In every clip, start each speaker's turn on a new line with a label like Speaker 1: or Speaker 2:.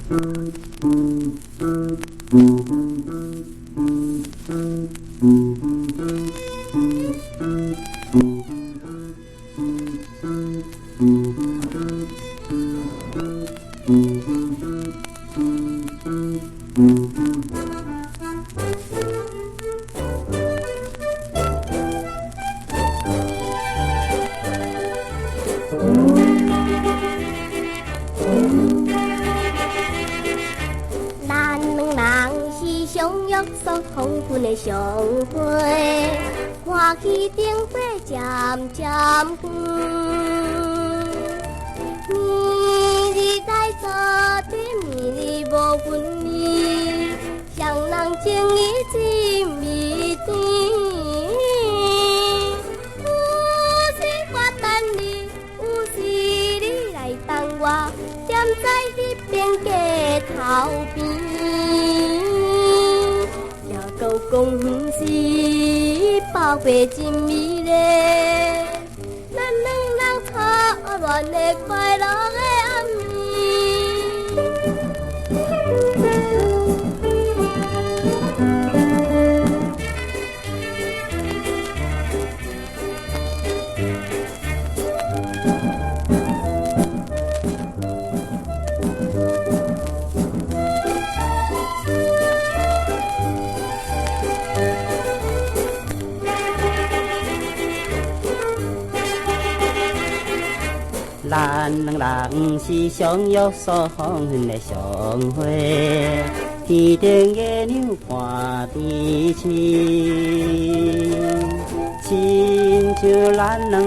Speaker 1: 咱两人是相约所黄昏的相会，看起灯火渐渐远，明日来做对，明日无分离，双人情意真美甜。有时我等你，有时你来等我，踮在迄边街头边。野狗公园是百花真美丽，咱两人初恋的快乐的暗暝。
Speaker 2: 咱两人是相约所黄昏的相会，天顶月亮伴天星，亲像咱两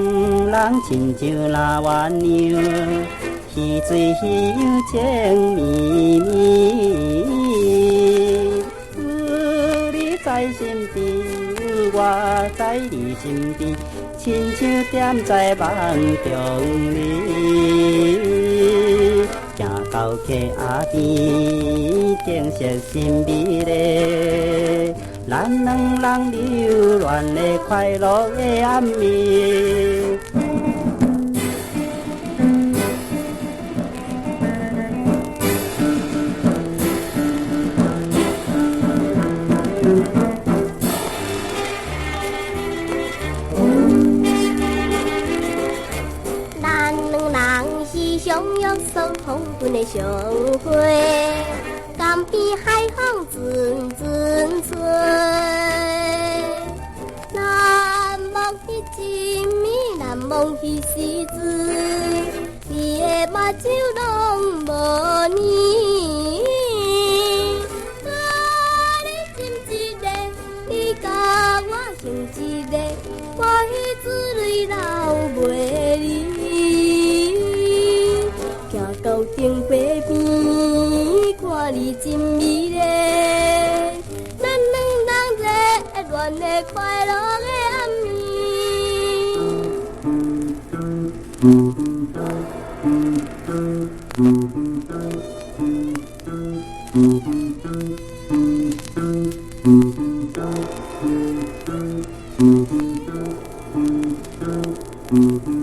Speaker 2: 人亲像那鸳鸯，鱼水鱼样情绵绵。有你在身边，我在你身边。亲像踮在梦中里，行到溪仔边，景色真美丽。咱两人留恋的快乐的暗暝。
Speaker 1: 相约所黄昏的相会，岸边海风阵阵吹。难忘迄真美，难忘迄时阵，你的目睭拢无呢。甲你心一个，你甲我心一个，欢喜珠泪流袂离。到灯火边，看你真美丽，咱两人热恋的快乐的暗暝。